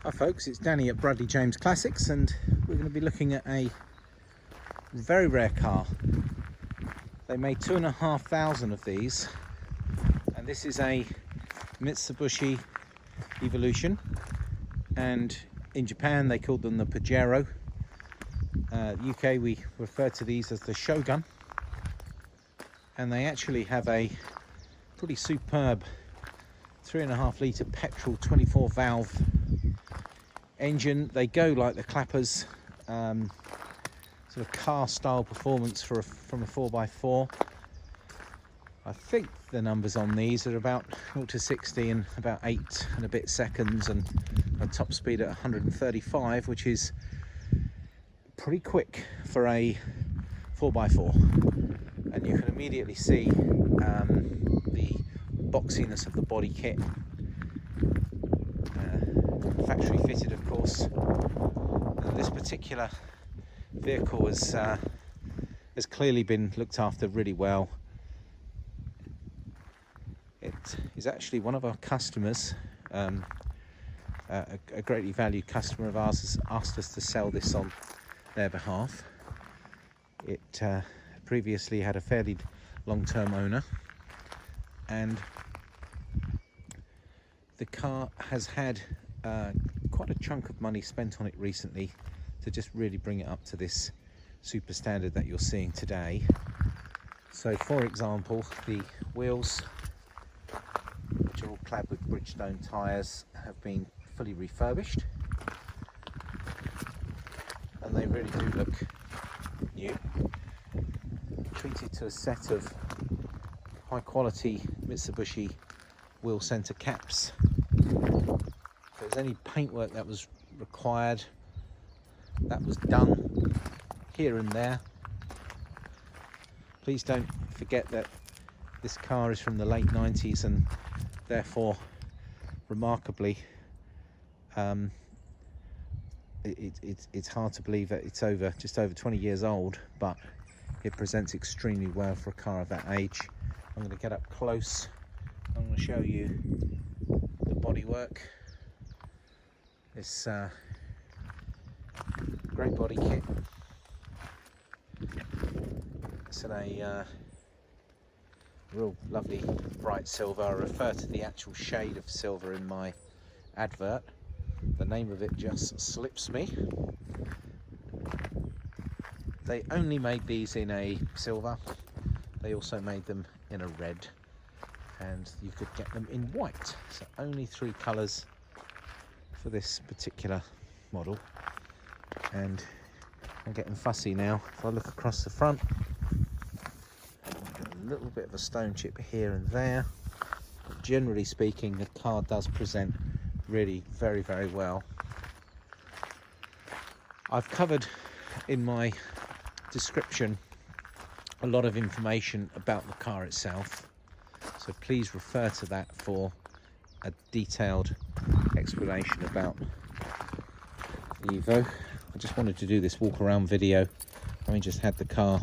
Hi folks, it's Danny at Bradley James Classics, and we're going to be looking at a very rare car. They made 2,500 of these, and this is a Mitsubishi Evolution, and in Japan they called them the Pajero. UK we refer to these as the Shogun, and they actually have a pretty superb 3.5 litre petrol 24 valve engine. They go like the clappers, sort of car style performance from a 4x4. I think the numbers on these are about 0 to 60 in about 8 and a bit seconds, and a top speed at 135, which is pretty quick for a 4x4. And you can immediately see the boxiness of the body kit. Factory fitted, of course. This particular vehicle has clearly been looked after really well. It is actually one of our customers, a greatly valued customer of ours, has asked us to sell this on their behalf. It previously had a fairly long-term owner, and the car has had quite a chunk of money spent on it recently to just really bring it up to this super standard that you're seeing today. So for example, the wheels, which are all clad with Bridgestone tyres, have been fully refurbished, and they really do look new. Treated to a set of high quality Mitsubishi wheel centre caps. If there's any paintwork that was required, that was done here and there. Please don't forget that this car is from the late 90s, and therefore remarkably it's hard to believe that it's just over 20 years old, but it presents extremely well for a car of that age. I'm going to get up close. I'm going to show you the bodywork. This great body kit. It's in a real lovely bright silver. I refer to the actual shade of silver in my advert. The name of it just slips me. They only made these in a silver. They also made them in a red, and you could get them in white. So only 3 colours for this particular model. And I'm getting fussy now. If I look across the front, a little bit of a stone chip here and there, but generally speaking the car does present really very, very well. I've covered in my description a lot of information about the car itself, so please refer to that for a detailed explanation about the Evo. I just wanted to do this walk around video. I just had the car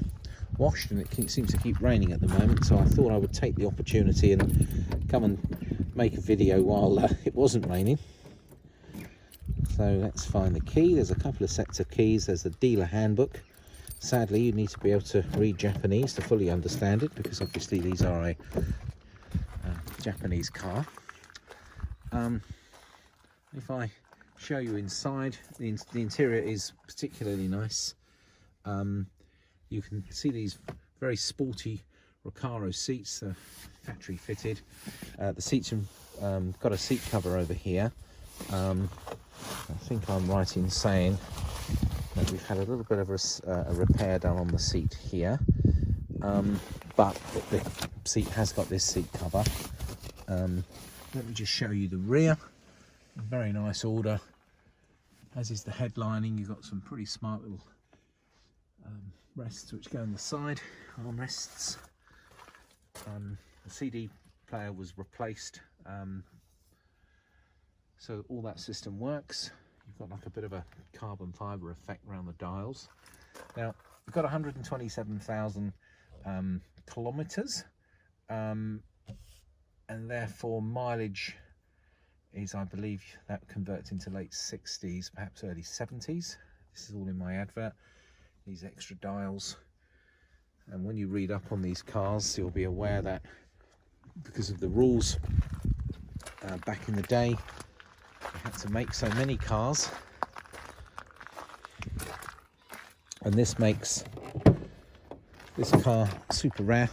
washed, and it seems to keep raining at the moment, so I thought I would take the opportunity and come and make a video while it wasn't raining. So let's find the key. There's a couple of sets of keys. There's the dealer handbook. Sadly, you need to be able to read Japanese to fully understand it, because obviously these are a Japanese car. If I show you inside, the interior is particularly nice. You can see these very sporty Recaro seats, factory fitted. The seats have got a seat cover over here. I think I'm right in saying that we've had a little bit of a repair done on the seat here, but the seat has got this seat cover. Let me just show you the rear. Very nice order, as is the headlining. You've got some pretty smart little rests which go on the side, armrests. The CD player was replaced, so all that system works. You've got like a bit of a carbon fibre effect around the dials. Now, you've got 127,000 kilometres, and therefore mileage is, I believe, that converts into late 60s, perhaps early 70s. This is all in my advert, these extra dials. And when you read up on these cars, you'll be aware that because of the rules back in the day, they had to make so many cars, and this makes this car super rare.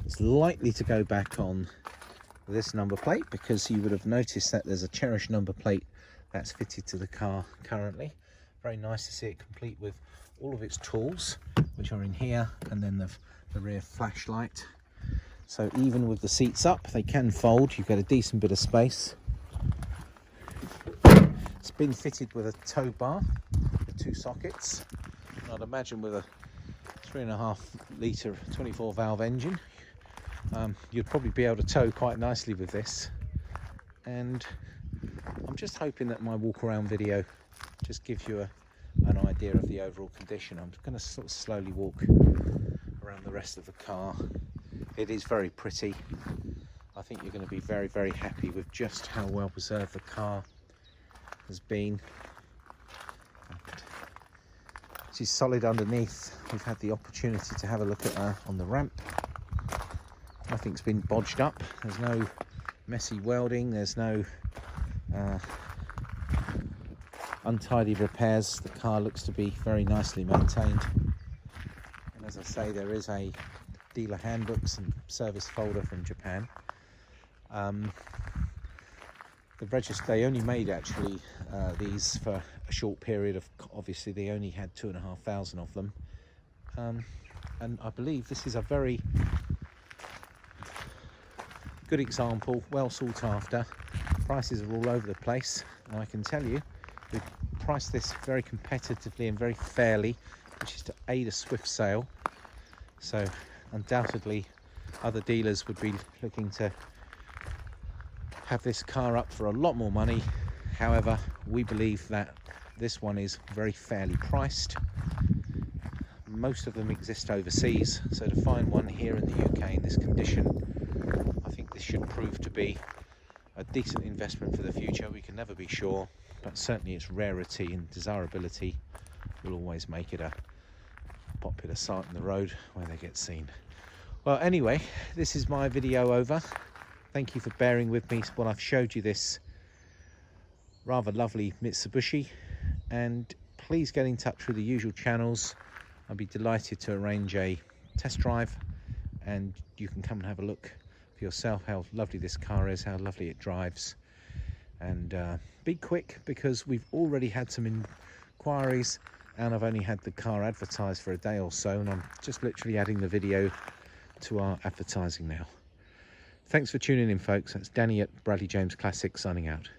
It's likely to go back on this number plate, because you would have noticed that there's a cherished number plate that's fitted to the car currently. Very nice to see it complete with all of its tools, which are in here, and then the rear flashlight. So even with the seats up, they can fold. You've got a decent bit of space. It's been fitted with a tow bar with 2 sockets. And I'd imagine with a 3.5 litre 24 valve engine, you'd probably be able to tow quite nicely with this. And I'm just hoping that my walk around video just gives you an idea of the overall condition. I'm going to sort of slowly walk around the rest of the car. It is very pretty. I think you're going to be very, very happy with just how well preserved the car has been. She's solid underneath. We've had the opportunity to have a look at her on the ramp. Nothing's been bodged up. There's no messy welding. There's no untidy repairs. The car looks to be very nicely maintained. And as I say, there is a dealer handbooks and service folder from Japan. They only made actually these for a short period of, obviously they only had 2,500 of them, and I believe this is a very good example, well sought after. Prices are all over the place, and I can tell you we've priced this very competitively and very fairly, which is to aid a swift sale. So undoubtedly other dealers would be looking to have this car up for a lot more money. However, we believe that this one is very fairly priced. Most of them exist overseas, so to find one here in the UK in this condition, I think this should prove to be a decent investment for the future. We can never be sure, but certainly its rarity and desirability will always make it a popular sight on the road where they get seen. Well, anyway, this is my video over. Thank you for bearing with me while I've showed you this rather lovely Mitsubishi, and please get in touch with the usual channels. I'd be delighted to arrange a test drive, and you can come and have a look for yourself how lovely this car is, how lovely it drives. And be quick, because we've already had some inquiries, and I've only had the car advertised for a day or so, and I'm just literally adding the video to our advertising now. Thanks for tuning in, folks. That's Danny at Bradley James Classics signing out.